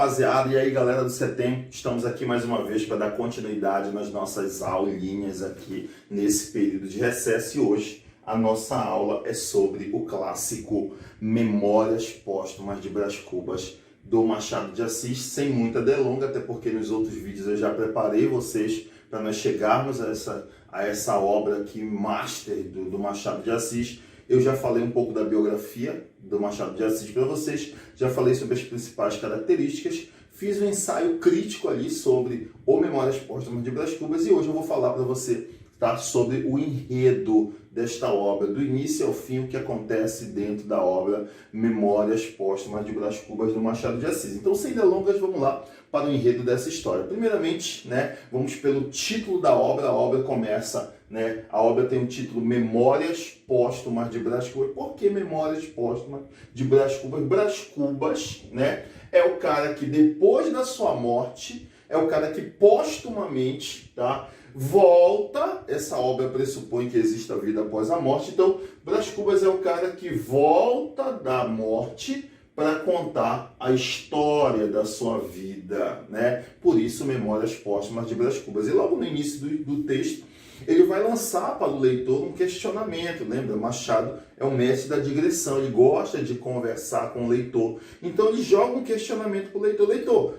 rapaziada, e aí galera do CETEM, estamos aqui mais uma vez para dar continuidade nas nossas aulinhas aqui nesse período de recesso, e hoje a nossa aula é sobre o clássico Memórias Póstumas de Brás Cubas do Machado de Assis, sem muita delonga, até porque nos outros vídeos eu já preparei vocês para nós chegarmos a essa obra aqui, master do Machado de Assis. Eu já falei um pouco da biografia do Machado de Assis para vocês, já falei sobre as principais características, fiz um ensaio crítico ali sobre o Memórias Póstumas de Brás Cubas, e hoje eu vou falar para você, tá, sobre o enredo desta obra, do início ao fim, o que acontece dentro da obra Memórias Póstumas de Brás Cubas do Machado de Assis. Então, sem delongas, vamos lá para o enredo dessa história. Primeiramente, vamos pelo título da obra. A obra começa, a obra tem o título Memórias Póstumas de Brás Cubas. Por que Memórias Póstumas de Brás Cubas? Brás Cubas, é o cara que depois da sua morte, é o cara que póstumamente, volta. Essa obra pressupõe que existe a vida após a morte. Então, Brás Cubas é o cara que volta da morte para contar a história da sua vida, Por isso, Memórias Póstumas de Brás Cubas. E logo no início do texto, ele vai lançar para o leitor um questionamento. Lembra? Machado é um mestre da digressão, ele gosta de conversar com o leitor. Então, ele joga um questionamento para o leitor. Leitor,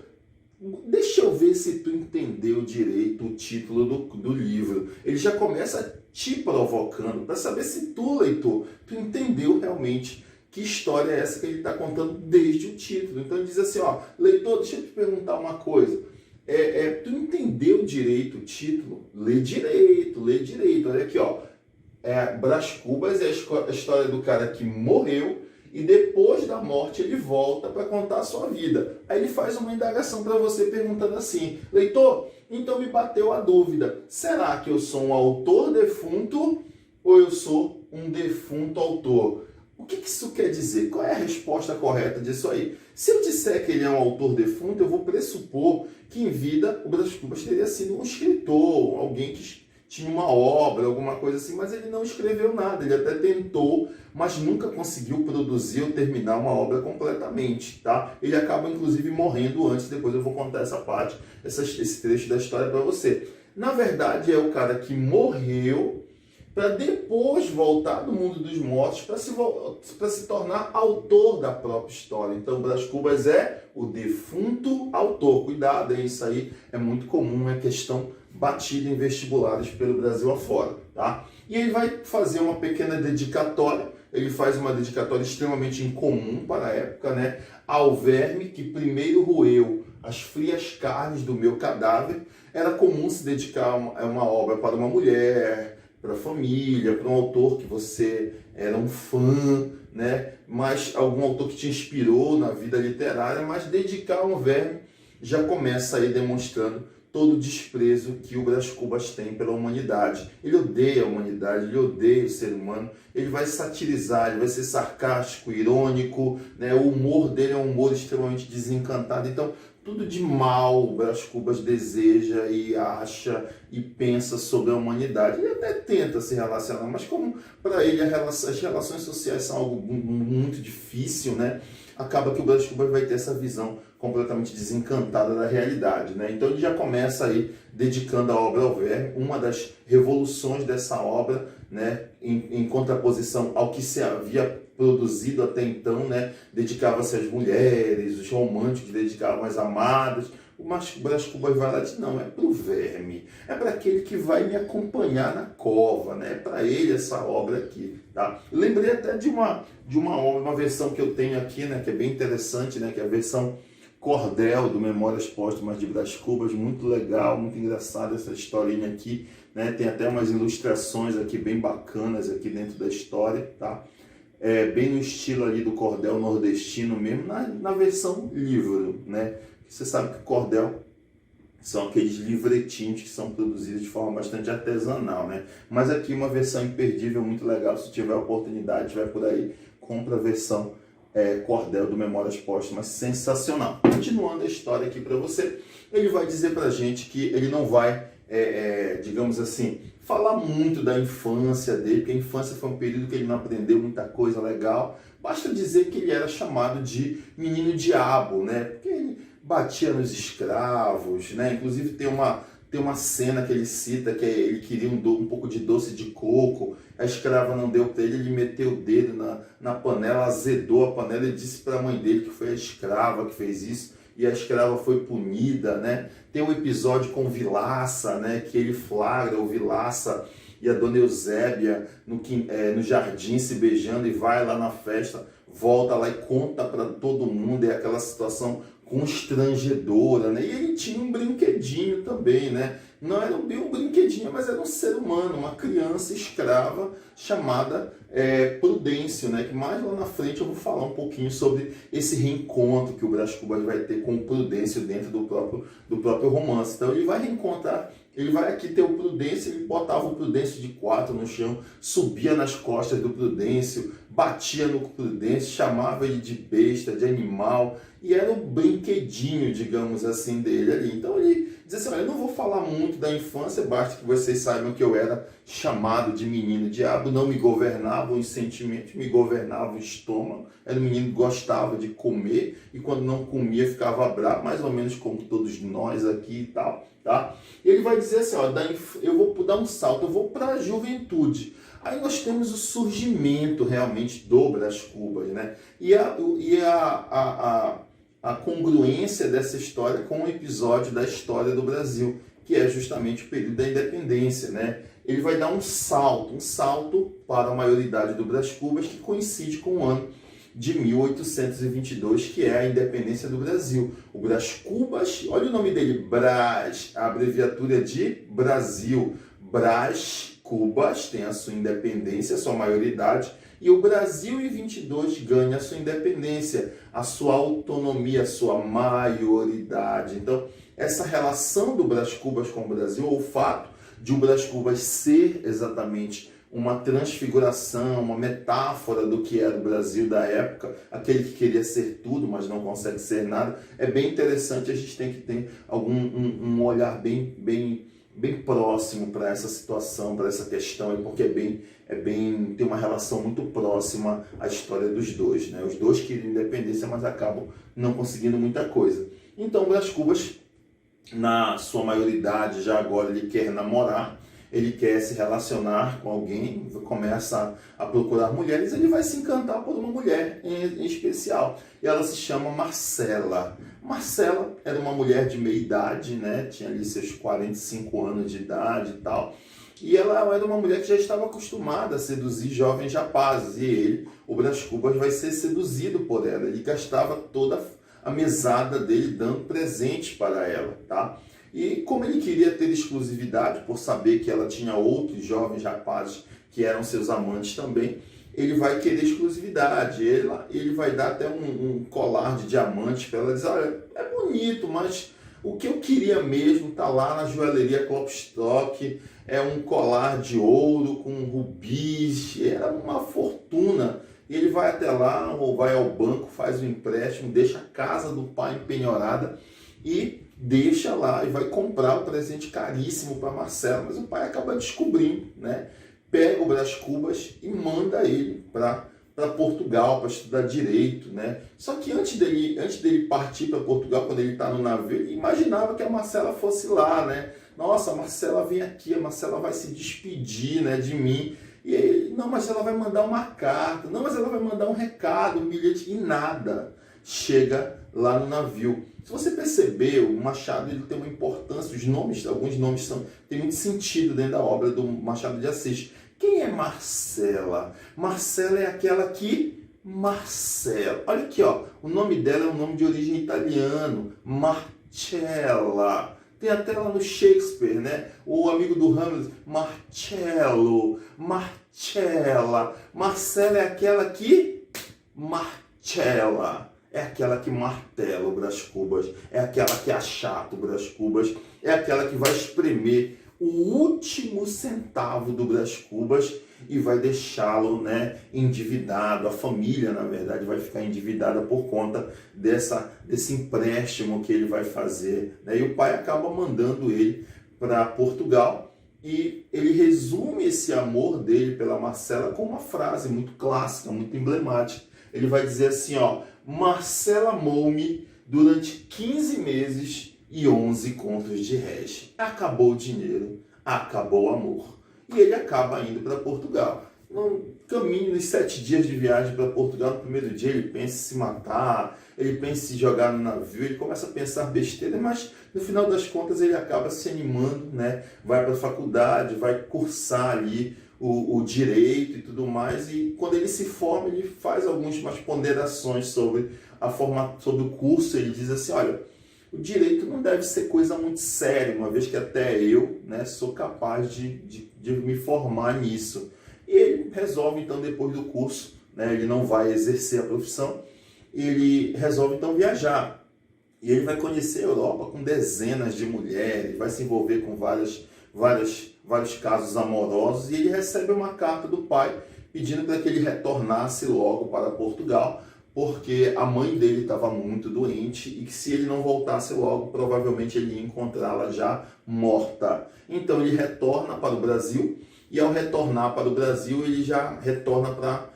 deixa eu ver se tu entendeu direito o título do livro. Ele já começa te provocando para saber se tu, leitor, tu entendeu realmente que história é essa que ele está contando desde o título. Então ele diz assim, leitor, deixa eu te perguntar uma coisa. Tu entendeu direito o título? Lê direito. Olha aqui, Brás Cubas é a história do cara que morreu e depois da morte ele volta para contar a sua vida. Aí ele faz uma indagação para você perguntando assim, leitor, então me bateu a dúvida, será que eu sou um autor defunto ou eu sou um defunto autor? O que isso quer dizer? Qual é a resposta correta disso aí? Se eu disser que ele é um autor defunto, eu vou pressupor que em vida o Brás Cubas teria sido um escritor, alguém que tinha uma obra, alguma coisa assim, mas ele não escreveu nada. Ele até tentou, mas nunca conseguiu produzir ou terminar uma obra completamente, Ele acaba, inclusive, morrendo antes. Depois eu vou contar essa parte, esse trecho da história para você. Na verdade, é o cara que morreu para depois voltar do mundo dos mortos para se tornar autor da própria história. Então, Brás Cubas é o defunto autor. Cuidado, isso aí é muito comum, é questão batida em vestibulares pelo Brasil afora, E ele vai fazer uma pequena dedicatória. Ele faz uma dedicatória extremamente incomum para a época, ao verme que primeiro roeu as frias carnes do meu cadáver. Era comum se dedicar a uma obra para uma mulher, para a família, para um autor que você era um fã, mas algum autor que te inspirou na vida literária, mas dedicar um verme já começa aí demonstrando todo o desprezo que o Brás Cubas tem pela humanidade. Ele odeia a humanidade, ele odeia o ser humano, ele vai satirizar, ele vai ser sarcástico, irônico, O humor dele é um humor extremamente desencantado. Então, tudo de mal o Brás Cubas deseja e acha e pensa sobre a humanidade. Ele até tenta se relacionar, mas como para ele as relações sociais são algo muito difícil, acaba que o Brás Cubas vai ter essa visão completamente desencantada da realidade, Então ele já começa aí dedicando a obra ao verme, uma das revoluções dessa obra, em contraposição ao que se havia produzido até então, dedicava-se às mulheres, os românticos dedicavam às amadas. O Brás Cubas vai lá e diz, não, é para o verme, é para aquele que vai me acompanhar na cova, é para ele essa obra aqui, Lembrei até de uma obra, uma versão que eu tenho aqui, que é bem interessante, que é a versão cordel do Memórias Póstumas de Brás Cubas, muito legal, muito engraçada essa historinha aqui, Tem até umas ilustrações aqui bem bacanas aqui dentro da história, Bem no estilo ali do cordel nordestino mesmo, na versão livro, Você sabe que o cordel são aqueles livretinhos que são produzidos de forma bastante artesanal, Mas aqui uma versão imperdível, muito legal. Se tiver oportunidade, vai por aí, compra a versão cordel do Memórias Póstumas, sensacional. Continuando a história aqui para você, ele vai dizer para a gente que ele não vai, digamos assim, falar muito da infância dele, porque a infância foi um período que ele não aprendeu muita coisa legal. Basta dizer que ele era chamado de menino diabo, Porque ele batia nos escravos, né? Inclusive tem uma cena que ele cita que ele queria um pouco de doce de coco, a escrava não deu para ele meteu o dedo na panela, azedou a panela e disse para a mãe dele que foi a escrava que fez isso e a escrava foi punida, né? Tem um episódio com Vilaça, né? Que ele flagra o Vilaça e a dona Eusébia no jardim se beijando e vai lá na festa, volta lá e conta para todo mundo, é aquela situação constrangedora, né? E ele tinha um brinquedinho também, né? Não era bem um brinquedinho, mas era um ser humano, uma criança escrava chamada Prudêncio, né? Que mais lá na frente eu vou falar um pouquinho sobre esse reencontro que o Brás Cubas vai ter com o Prudêncio dentro do próprio romance. Então ele vai reencontrar, ele vai aqui ter o Prudêncio, ele botava o Prudêncio de quatro no chão, subia nas costas do Prudêncio, batia no Prudêncio, chamava ele de besta, de animal, e era um brinquedinho, digamos assim, dele ali. Então ele diz assim, olha, eu não vou falar muito da infância, basta que vocês saibam que eu era chamado de menino diabo, não me governavam os sentimentos, me governava o estômago, era um menino que gostava de comer, e quando não comia ficava bravo, mais ou menos como todos nós aqui e tal, tá? E ele vai dizer assim, ó, eu vou dar um salto, eu vou para a juventude. Aí nós temos o surgimento realmente do Brás Cubas, né? E a congruência dessa história com o episódio da história do Brasil, que é justamente o período da independência, né? Ele vai dar um salto para a maioridade do Brás Cubas, que coincide com o ano de 1822, que é a independência do Brasil. O Brás Cubas, olha o nome dele, Brás, a abreviatura de Brasil. Brás Cubas tem a sua independência, a sua maioridade, e o Brasil em 22 ganha a sua independência, a sua autonomia, a sua maioridade. Então, essa relação do Brás Cubas com o Brasil, ou o fato de o Brás Cubas ser exatamente uma transfiguração, uma metáfora do que era o Brasil da época, aquele que queria ser tudo, mas não consegue ser nada, é bem interessante, a gente tem que ter um olhar bem próximo para essa situação, para essa questão, porque tem uma relação muito próxima à história dos dois, né? Os dois queriam independência, mas acabam não conseguindo muita coisa. Então, o Brás Cubas, na sua maioridade, já agora ele quer namorar, ele quer se relacionar com alguém, começa a procurar mulheres, ele vai se encantar por uma mulher em especial. E ela se chama Marcela. Marcela era uma mulher de meia idade, né? Tinha ali seus 45 anos de idade e tal. E ela era uma mulher que já estava acostumada a seduzir jovens rapazes. E ele, o Brás Cubas, vai ser seduzido por ela. Ele gastava toda a mesada dele dando presentes para ela, tá? E como ele queria ter exclusividade, por saber que ela tinha outros jovens rapazes que eram seus amantes também, ele vai querer exclusividade. Ele vai dar até um colar de diamantes para ela, dizer, olha, é bonito, mas o que eu queria mesmo está lá na joalheria Klopstock, é um colar de ouro com rubis, era uma fortuna. E ele vai até lá, ou vai ao banco, faz um empréstimo, deixa a casa do pai empenhorada e deixa lá e vai comprar um presente caríssimo para Marcela. Mas o pai acaba descobrindo, né? Pega o Brás Cubas e manda ele para Portugal para estudar direito, né? Só que antes dele partir para Portugal, quando ele está no navio, ele imaginava que a Marcela fosse lá, né? Nossa, a Marcela vem aqui, a Marcela vai se despedir, né, de mim. E ele, não, mas ela vai mandar uma carta, não, mas ela vai mandar um recado, um bilhete, e nada chega lá no navio. Se você perceber, o Machado ele tem uma importância, alguns nomes têm muito sentido dentro da obra do Machado de Assis. Quem é Marcela? Marcela é aquela que... Marcela. Olha aqui, ó, o nome dela é um nome de origem italiano, Marcella. Tem até lá no Shakespeare, né? O amigo do Hamlet, Marcello, Marcella. Marcela é aquela que... Marcella. É aquela que martela o Brás Cubas, é aquela que achata o Brás Cubas, é aquela que vai espremer o último centavo do Brás Cubas e vai deixá-lo, né, endividado. A família, na verdade, vai ficar endividada por conta desse empréstimo que ele vai fazer, né? E o pai acaba mandando ele para Portugal e ele resume esse amor dele pela Marcela com uma frase muito clássica, muito emblemática. Ele vai dizer assim, ó, Marcela amou-me durante 15 meses e 11 contos de réis. Acabou o dinheiro, acabou o amor. E ele acaba indo para Portugal. No caminho, nos 7 dias de viagem para Portugal, no primeiro dia ele pensa em se matar, ele pensa em se jogar no navio, ele começa a pensar besteira, mas no final das contas ele acaba se animando, né? Vai para a faculdade, vai cursar ali o direito e tudo mais, e quando ele se forma, ele faz algumas ponderações sobre sobre o curso. Ele diz assim: olha, o direito não deve ser coisa muito séria, uma vez que até eu, né, sou capaz de me formar nisso. E ele resolve, então, depois do curso, né, ele não vai exercer a profissão, ele resolve, então, viajar. E ele vai conhecer a Europa com dezenas de mulheres, vai se envolver com vários casos amorosos, e ele recebe uma carta do pai pedindo para que ele retornasse logo para Portugal, porque a mãe dele estava muito doente e que se ele não voltasse logo, provavelmente ele ia encontrá-la já morta. Então ele retorna para o Brasil, e ao retornar para o Brasil, ele já retorna para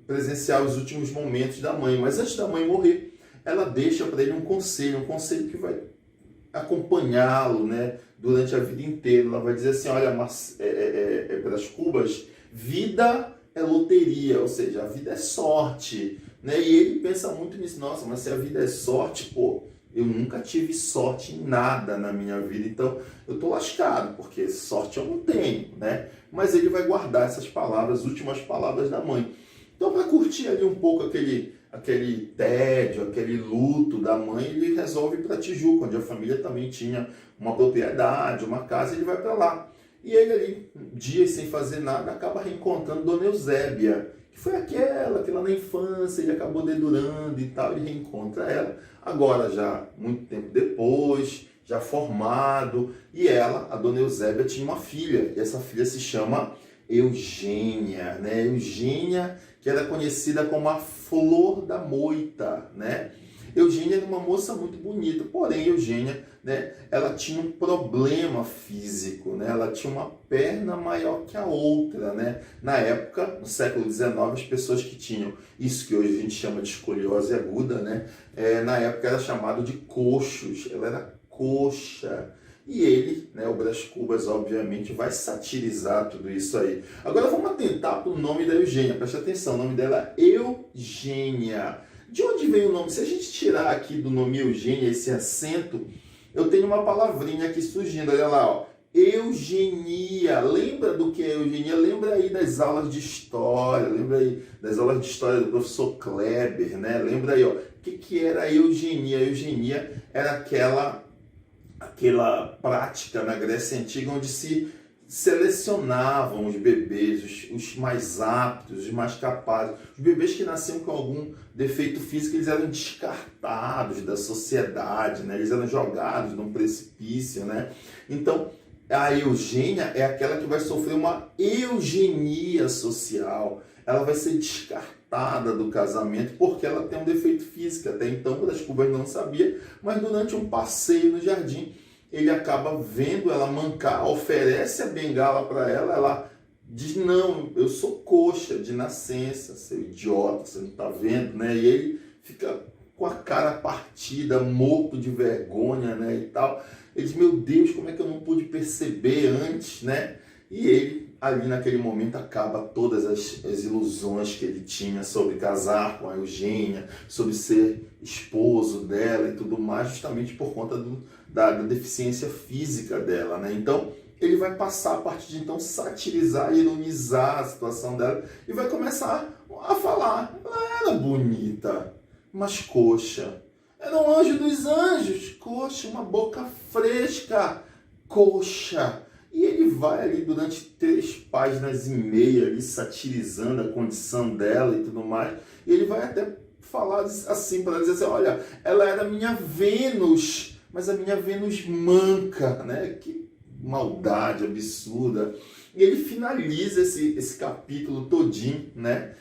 presenciar os últimos momentos da mãe. Mas antes da mãe morrer, ela deixa para ele um conselho que vai acompanhá-lo, né, durante a vida inteira. Ela vai dizer assim: olha, Brás Cubas, vida é loteria, ou seja, a vida é sorte, né? E ele pensa muito nisso: nossa, mas se a vida é sorte, pô, eu nunca tive sorte em nada na minha vida, então eu tô lascado, porque sorte eu não tenho, né? Mas ele vai guardar essas palavras, as últimas palavras da mãe. Então, para curtir ali um pouco aquele tédio, aquele luto da mãe, ele resolve ir para Tijuca, onde a família também tinha uma propriedade, uma casa, e ele vai para lá. E ele ali, dias sem fazer nada, acaba reencontrando Dona Eusébia, que foi aquela que lá na infância ele acabou dedurando e tal, ele reencontra ela, agora já muito tempo depois, já formado, e ela, a Dona Eusébia, tinha uma filha, e essa filha se chama Eugênia, né? Eugênia, que era conhecida como a Flor da Moita, né? Eugênia era uma moça muito bonita, porém Eugênia, né, ela tinha um problema físico, né? Ela tinha uma perna maior que a outra, né? Na época, no século XIX, as pessoas que tinham isso que hoje a gente chama de escoliose aguda, né? Na época era chamado de coxos, ela era coxa. E ele, né, o Brás Cubas, obviamente, vai satirizar tudo isso aí. Agora vamos atentar para o nome da Eugênia, preste atenção, o nome dela é Eugênia. De onde vem o nome? Se a gente tirar aqui do nome Eugênia esse acento, eu tenho uma palavrinha aqui surgindo, olha lá, ó. Eugenia. Lembra do que é eugenia? Lembra aí das aulas de história, lembra aí das aulas de história do professor Kleber, né? Lembra aí, ó, o que era a eugenia? A eugenia era aquela prática na Grécia Antiga onde se selecionavam os bebês, os mais aptos, os mais capazes. Os bebês que nasciam com algum defeito físico, eles eram descartados da sociedade, né? Eles eram jogados num precipício, né? Então, a Eugênia é aquela que vai sofrer uma eugenia social. Ela vai ser descartada do casamento porque ela tem um defeito físico. Até então, o Brás Cubas não sabia, mas durante um passeio no jardim, ele acaba vendo ela mancar, oferece a bengala para ela, ela diz: não, eu sou coxa de nascença, seu idiota, você não está vendo, né? E ele fica com a cara partida, morto de vergonha, né, e tal. Ele diz: meu Deus, como é que eu não pude perceber antes, né? E ele, ali naquele momento, acaba todas as ilusões que ele tinha sobre casar com a Eugênia, sobre ser esposo dela e tudo mais, justamente por conta da deficiência física dela, né? Então, ele vai passar, a partir de então, satirizar, ironizar a situação dela e vai começar a falar: ela era bonita, mas coxa. Era um anjo dos anjos, coxa, uma boca fresca, coxa. E ele vai ali durante 3 páginas e meia ali satirizando a condição dela e tudo mais. E ele vai até falar assim, para dizer assim: olha, ela era minha Vênus, mas a minha Vênus manca, né? Que maldade absurda. E ele finaliza esse capítulo todinho, né?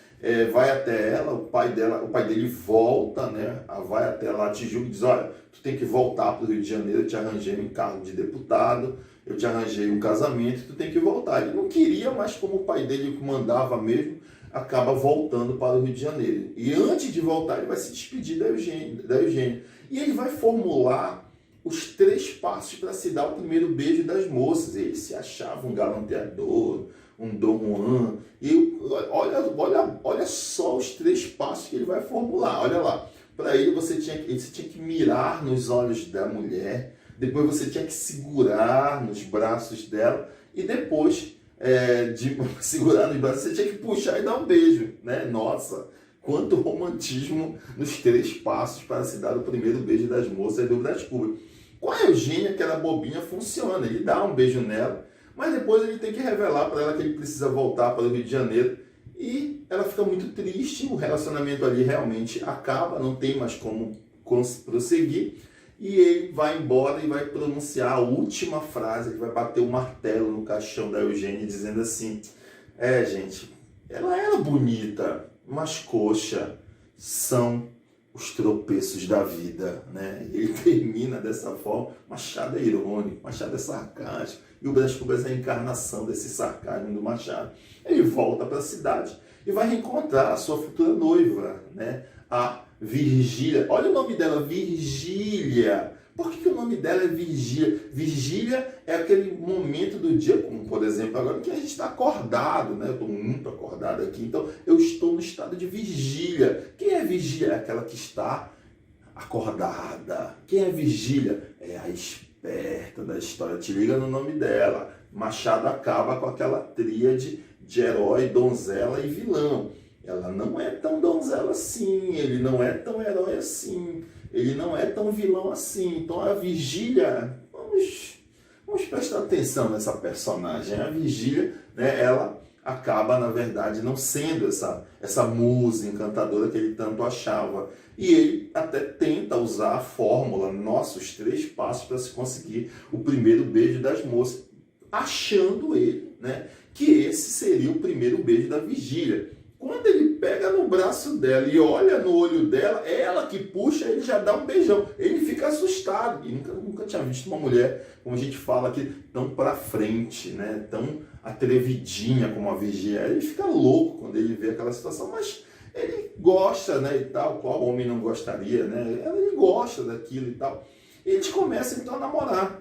Vai até ela, o pai dele volta, né? Vai até lá, Tijuca, e diz: olha, tu tem que voltar para o Rio de Janeiro, eu te arranjei um cargo de deputado, eu te arranjei um casamento, tu tem que voltar. Ele não queria, mas como o pai dele mandava mesmo, acaba voltando para o Rio de Janeiro. E antes de voltar, ele vai se despedir da Eugênia. E ele vai formular os 3 passos para se dar o primeiro beijo das moças. Ele se achava um galanteador, um Dom Juan. E olha só os 3 passos que ele vai formular. Olha lá. Para ele, você tinha que mirar nos olhos da mulher. Depois você tinha que segurar nos braços dela. E depois de segurar nos braços, você tinha que puxar e dar um beijo, né? Nossa, quanto romantismo nos 3 passos para se dar o primeiro beijo das moças do Brás Cubas. Com a Eugênia, aquela bobinha, funciona. Ele dá um beijo nela, mas depois ele tem que revelar para ela que ele precisa voltar para o Rio de Janeiro. E ela fica muito triste, o relacionamento ali realmente acaba, não tem mais como prosseguir. E ele vai embora e vai pronunciar a última frase, ele vai bater o martelo no caixão da Eugênia, dizendo assim: gente, ela era bonita, mas coxa, são os tropeços da vida, né? Ele termina dessa forma. Machado é irônico, Machado é sarcástico, e o Brás Cubas é a encarnação desse sarcasmo do Machado. Ele volta para a cidade e vai reencontrar a sua futura noiva, né? A Virgília. Olha o nome dela, Virgília. Por que o nome dela é Virgília? Virgília é aquele momento do dia, como por exemplo agora, que a gente está acordado, né? Eu estou muito acordado aqui, então eu estou no estado de vigília. Quem é Virgília? É aquela que está acordada. Quem é Virgília? É a esperta da história. Te liga no nome dela. Machado acaba com aquela tríade de herói, donzela e vilão. Ela não é tão donzela assim, ele não é tão herói assim, ele não é tão vilão assim. Então a Virgília, vamos prestar atenção nessa personagem. A Virgília, né, ela acaba, na verdade, não sendo essa musa encantadora que ele tanto achava. E ele até tenta usar a fórmula, nossos 3 passos para se conseguir o primeiro beijo das moças, achando ele, né, que esse seria o primeiro beijo da Virgília. Quando ele pega no braço dela e olha no olho dela, é ela que puxa, ele já dá um beijão. Ele fica assustado. E nunca tinha visto uma mulher, como a gente fala aqui, tão pra frente, né? Tão atrevidinha como a Virgília. Ele fica louco quando ele vê aquela situação, mas ele gosta, né, e tal. Qual homem não gostaria, né? Ele gosta daquilo e tal. E eles começam então a namorar.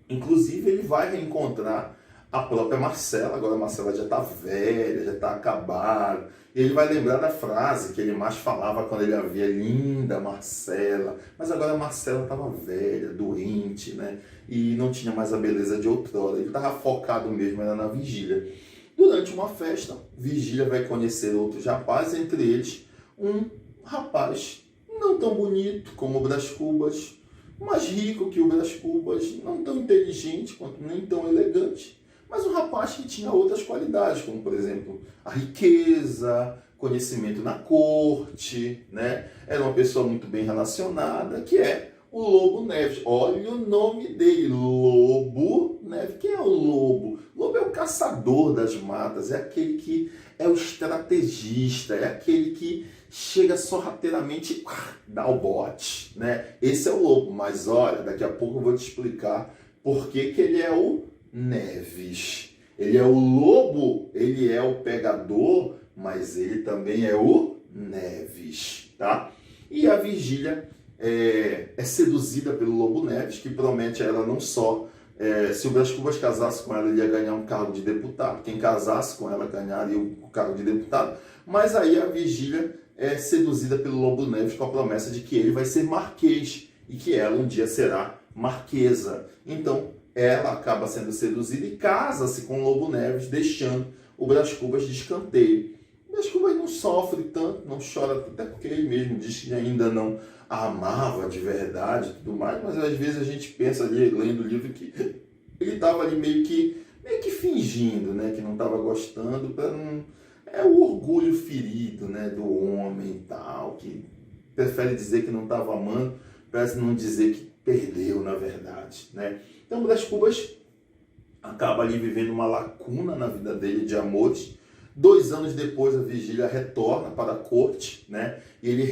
Inclusive ele vai reencontrar a própria Marcela. Agora a Marcela já está velha, já está acabada. E ele vai lembrar da frase que ele mais falava quando ele a via: linda Marcela. Mas agora a Marcela estava velha, doente, né? E não tinha mais a beleza de outrora. Ele estava focado mesmo, era na Virgília. Durante uma festa, Virgília vai conhecer outros rapazes, entre eles um rapaz não tão bonito como o Brás Cubas, mais rico que o Brás Cubas, não tão inteligente quanto nem tão elegante, mas um rapaz que tinha outras qualidades, como por exemplo a riqueza, conhecimento na corte, né? Era uma pessoa muito bem relacionada, que é o Lobo Neves. Olha o nome dele, Lobo Neves. Quem é o Lobo? Lobo é o caçador das matas, é aquele que é o estrategista, é aquele que chega sorrateiramente e dá o bote, né? Esse é o Lobo. Mas olha, daqui a pouco eu vou te explicar por que ele é o Neves. Ele é o lobo, ele é o pegador, mas ele também é o Neves, tá? E a Virgília é seduzida pelo Lobo Neves, que promete a ela não só se o Brás Cubas casasse com ela, ele ia ganhar um cargo de deputado. Quem casasse com ela ganharia o cargo de deputado. Mas aí a Virgília é seduzida pelo Lobo Neves com a promessa de que ele vai ser marquês e que ela um dia será marquesa. Então ela acaba sendo seduzida e casa-se com o Lobo Neves, deixando o Brás Cubas de escanteio. O Brás Cubas não sofre tanto, não chora tanto, até porque ele mesmo diz que ainda não a amava de verdade e tudo mais, mas às vezes a gente pensa ali, lendo o livro, que ele estava ali meio que fingindo, né, que não estava gostando, para não... É o orgulho ferido, né, do homem e tal, que prefere dizer que não estava amando, para não dizer que perdeu, na verdade, né? Então o Brás Cubas acaba ali vivendo uma lacuna na vida dele de amores, 2 anos depois, a Vigília retorna para a corte, né? E ele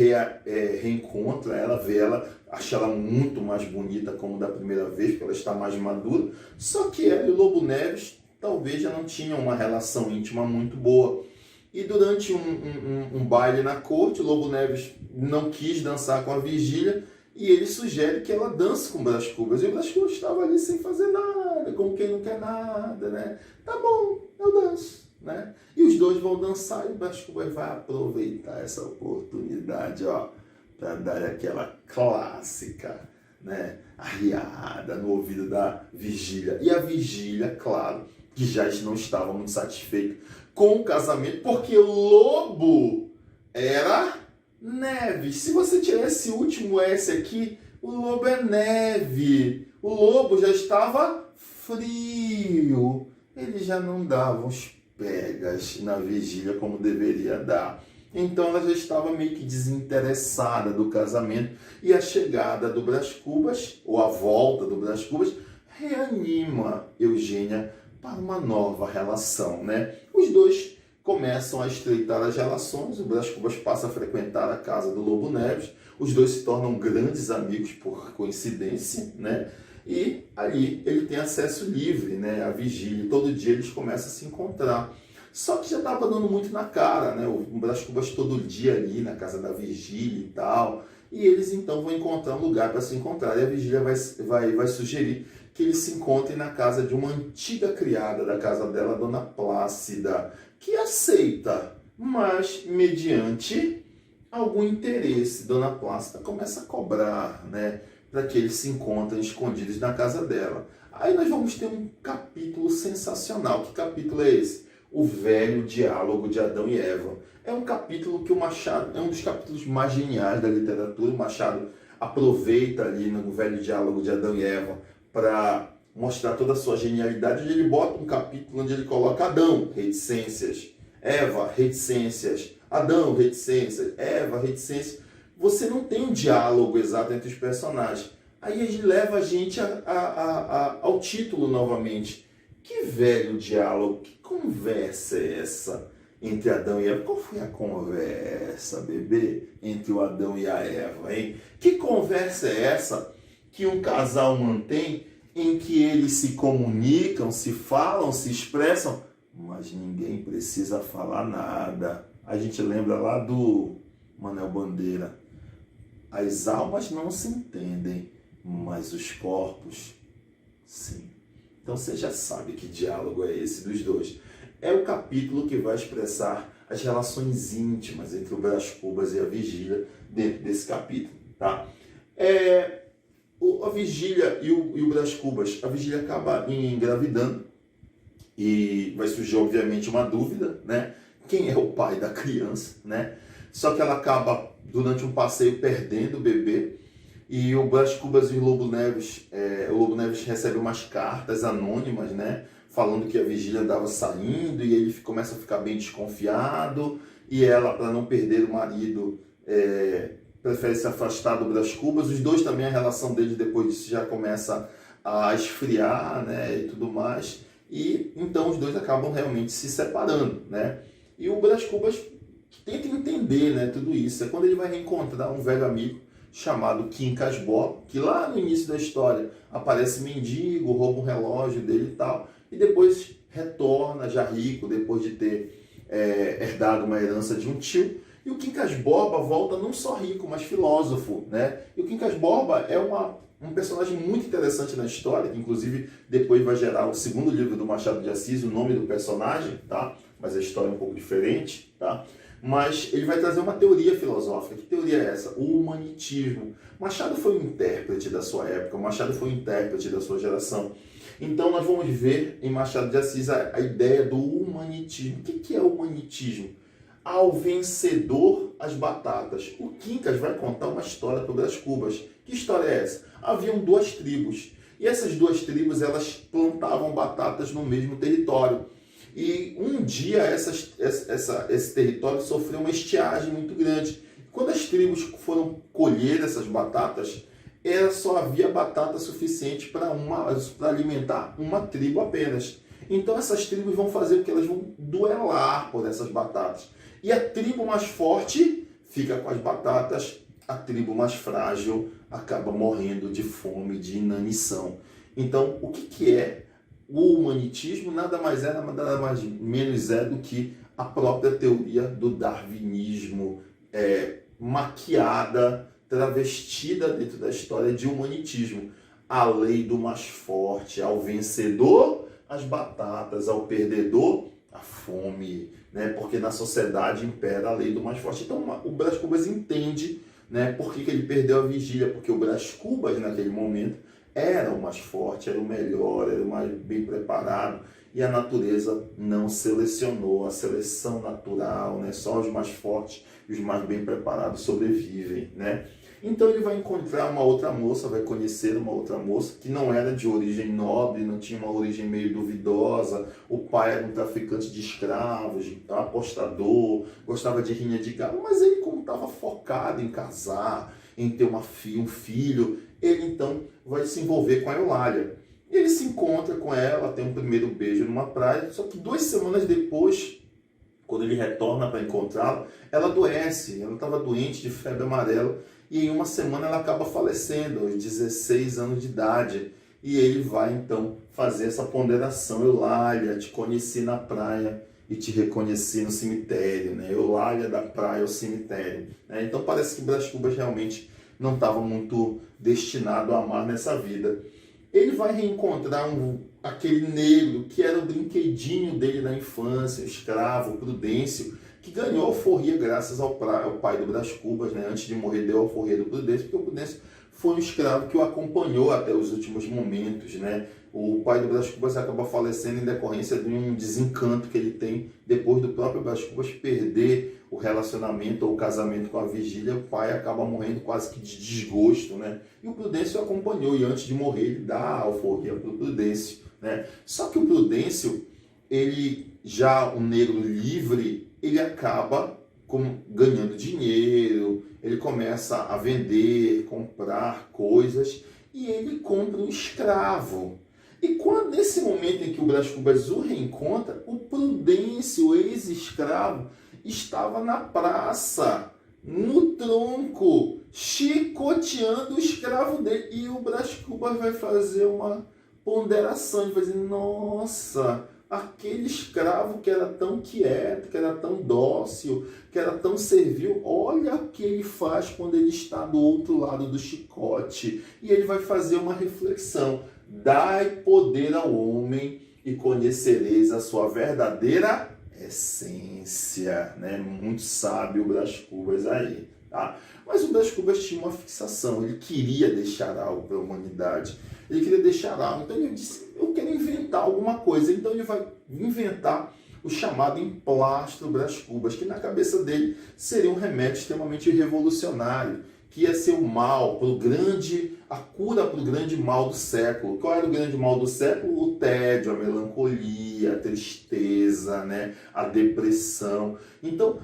reencontra ela, vê ela, acha ela muito mais bonita como da primeira vez, porque ela está mais madura. Só que ela e o Lobo Neves talvez já não tinham uma relação íntima muito boa. E durante um baile na corte, o Lobo Neves não quis dançar com a Vigília e ele sugere que ela dance com o Brás Cubas. E o Brás Cubas estava ali sem fazer nada, como quem não quer nada, né? Tá bom, eu danço, né? E os dois vão dançar e o Brás Cubas vai aproveitar essa oportunidade, ó, para dar aquela clássica, né, arriada no ouvido da Vigília. E a Vigília, claro, que já não estava muito satisfeita com o casamento, porque o Lobo era Neves. Se você tirar esse último S aqui, o Lobo é neve. O Lobo já estava frio. Ele já não dava os pegas na Vigília como deveria dar. Então ela já estava meio que desinteressada do casamento e a chegada do Brás Cubas, ou a volta do Brás Cubas, reanima Eugênia para uma nova relação, né? Os dois começam a estreitar as relações, o Brás Cubas passa a frequentar a casa do Lobo Neves, os dois se tornam grandes amigos por coincidência, né? E ali ele tem acesso livre, né, à Vigília, todo dia eles começam a se encontrar. Só que já estava dando muito na cara, né? O Brás Cubas todo dia ali na casa da Vigília e tal. E eles então vão encontrar um lugar para se encontrar. E a Vigília vai sugerir que eles se encontrem na casa de uma antiga criada da casa dela, Dona Plácida, que aceita, mas mediante algum interesse. Dona Plácida começa a cobrar, né, para que eles se encontrem escondidos na casa dela. Aí nós vamos ter um capítulo sensacional. Que capítulo é esse? O velho diálogo de Adão e Eva. É um capítulo que o Machado, é um dos capítulos mais geniais da literatura. O Machado aproveita ali no velho diálogo de Adão e Eva para mostrar toda a sua genialidade. Ele bota um capítulo onde ele coloca Adão, reticências, Eva, reticências, Adão, reticências, Eva, reticências. Você não tem um diálogo exato entre os personagens. Aí ele leva a gente ao título novamente. Que velho diálogo, que conversa é essa entre Adão e Eva? Qual foi a conversa, bebê, entre o Adão e a Eva, hein? Que conversa é essa que um casal mantém em que eles se comunicam, se falam, se expressam, mas ninguém precisa falar nada? A gente lembra lá do Manuel Bandeira. As almas não se entendem, mas os corpos, sim. Então você já sabe que diálogo é esse dos dois. É o capítulo que vai expressar as relações íntimas entre o Brás Cubas e a Vigília dentro desse capítulo, tá? A Vigília e o Brás Cubas, a Vigília acaba engravidando e vai surgir obviamente uma dúvida, né? Quem é o pai da criança, né? Só que ela acaba durante um passeio perdendo o bebê. E o Brás Cubas e o Lobo Neves recebe umas cartas anônimas, né, falando que a Vigília andava saindo e ele começa a ficar bem desconfiado. E ela, para não perder o marido, prefere se afastar do Brás Cubas. Os dois também, a relação deles depois disso já começa a esfriar, né, e tudo mais. E então os dois acabam realmente se separando, né. E o Brás Cubas tenta entender, né, tudo isso. É quando ele vai reencontrar um velho amigo chamado Quincas Borba, que lá no início da história aparece mendigo, rouba um relógio dele e tal, e depois retorna já rico, depois de ter herdado uma herança de um tio. E o Quincas Borba volta não só rico, mas filósofo, né? E o Quincas Borba é um personagem muito interessante na história, que inclusive depois vai gerar o segundo livro do Machado de Assis, o nome do personagem, tá? Mas a história é um pouco diferente, tá? Mas ele vai trazer uma teoria filosófica. Que teoria é essa? O humanitismo. Machado foi um intérprete da sua época, Machado foi um intérprete da sua geração. Então nós vamos ver em Machado de Assis a ideia do humanitismo. O que é o humanitismo? Ao vencedor as batatas. O Quincas vai contar uma história para o Brás Cubas. Que história é essa? Haviam 2 tribos. E essas 2 tribos, elas plantavam batatas no mesmo território. E um dia esse território sofreu uma estiagem muito grande. Quando as tribos foram colher essas batatas, só havia batata suficiente para alimentar uma tribo apenas. Então essas tribos vão fazer o que elas vão duelar por essas batatas. E a tribo mais forte fica com as batatas, a tribo mais frágil acaba morrendo de fome, de inanição. Então, o que é o humanitismo? Nada mais nada menos é do que a própria teoria do darwinismo, maquiada, travestida dentro da história de humanitismo. A lei do mais forte, ao vencedor, as batatas, ao perdedor, a fome, né? Porque na sociedade impera a lei do mais forte. Então o Brás Cubas entende, né, por que ele perdeu a vigília, porque o Brás Cubas naquele momento era o mais forte, era o melhor, era o mais bem preparado, e a natureza não selecionou, a seleção natural, né? Só os mais fortes e os mais bem preparados sobrevivem, né? Então ele vai encontrar uma outra moça, vai conhecer uma outra moça que não era de origem nobre, não tinha uma origem meio duvidosa. O pai era um traficante de escravos, um apostador, gostava de rinha de galo, mas ele, como estava focado em casar, em ter um filho, ele então vai se envolver com a Eulália. Ele se encontra com ela, tem um primeiro beijo numa praia, só que 2 semanas depois, quando ele retorna para encontrá-la, ela adoece, ela estava doente de febre amarela, e em 1 semana ela acaba falecendo, aos 16 anos de idade. E ele vai então fazer essa ponderação: Eulália, te conheci na praia e te reconheci no cemitério, né? Eulália, da praia ao cemitério, né? Então parece que Brás Cubas realmente não estava muito destinado a amar nessa vida. Ele vai reencontrar aquele negro que era o brinquedinho dele na infância, o escravo, o Prudêncio, que ganhou alforria graças ao pai do Brás Cubas, né? Antes de morrer deu alforria do Prudêncio, porque o Prudêncio foi um escravo que o acompanhou até os últimos momentos, né? O pai do Brás Cubas acaba falecendo em decorrência de um desencanto que ele tem depois do próprio Brás Cubas perder o relacionamento ou o casamento com a Vigília. O pai acaba morrendo quase que de desgosto, né? E o Prudêncio o acompanhou, e antes de morrer ele dá a alforria para o Prudêncio, né? Só que o Prudêncio, ele já um negro livre, ele acaba ganhando dinheiro, ele começa a vender, comprar coisas, e ele compra um escravo. E nesse momento em que o Brás Cubas o reencontra, o Prudêncio, o ex-escravo, estava na praça, no tronco, chicoteando o escravo dele. E o Brás Cubas vai fazer uma ponderação, vai dizer: nossa, aquele escravo que era tão quieto, que era tão dócil, que era tão servil, olha o que ele faz quando ele está do outro lado do chicote. E ele vai fazer uma reflexão: dai poder ao homem e conhecereis a sua verdadeira essência, né? Muito sábio o Brás Cubas aí, tá? Mas o Brás Cubas tinha uma fixação, ele queria deixar algo para a humanidade, ele queria deixar algo. Então ele disse: eu quero inventar alguma coisa. Então ele vai inventar o chamado emplastro Brás Cubas, que na cabeça dele seria um remédio extremamente revolucionário, que ia ser o mal, a cura para o grande mal do século. Qual era o grande mal do século? O tédio, a melancolia, a tristeza, né? A depressão. Então,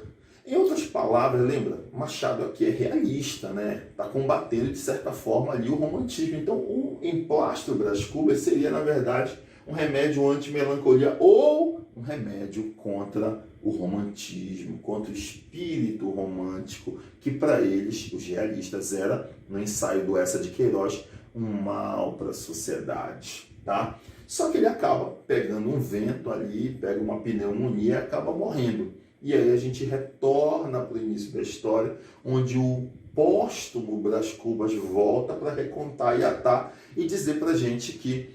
em outras palavras, lembra, Machado aqui é realista, né? Está combatendo, de certa forma, ali o romantismo. Então, o emplastro Brás Cubas seria, na verdade, um remédio anti-melancolia ou um remédio contra o romantismo, contra o espírito romântico, que para eles, os realistas, era, no ensaio do Eça de Queiroz, um mal para a sociedade, tá? Só que ele acaba pegando um vento ali, pega uma pneumonia e acaba morrendo. E aí a gente retorna para o início da história, onde o póstumo Brás Cubas volta para recontar e atar e dizer para a gente que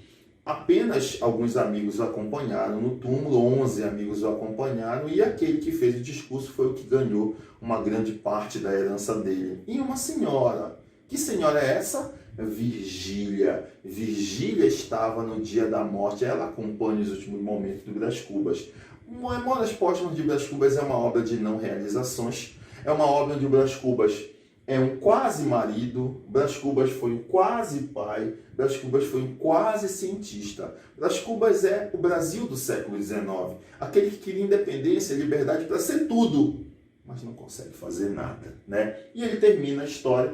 apenas alguns amigos o acompanharam no túmulo, 11 amigos o acompanharam, e aquele que fez o discurso foi o que ganhou uma grande parte da herança dele. E uma senhora. Que senhora é essa? Virgília. Virgília estava no dia da morte, ela acompanha os últimos momentos do Brás Cubas. Memórias Póstumas de Brás Cubas é uma obra de não realizações, é uma obra onde o Brás Cubas é um quase marido, Brás Cubas foi um quase pai, Brás Cubas foi um quase cientista. Brás Cubas é o Brasil do século XIX, aquele que queria independência e liberdade para ser tudo, mas não consegue fazer nada, né? E ele termina a história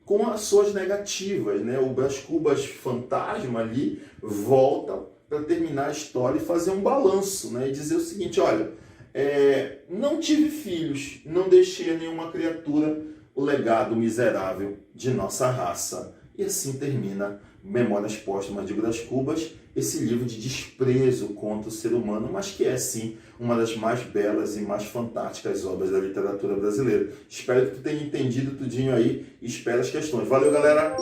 com as suas negativas, né? O Brás Cubas fantasma ali volta para terminar a história e fazer um balanço, né? E dizer o seguinte, olha, não tive filhos, não deixei a nenhuma criatura o legado miserável de nossa raça. E assim termina Memórias Póstumas de Brás Cubas, esse livro de desprezo contra o ser humano, mas que é sim uma das mais belas e mais fantásticas obras da literatura brasileira. Espero que tu tenha entendido tudinho aí e espero as questões. Valeu, galera!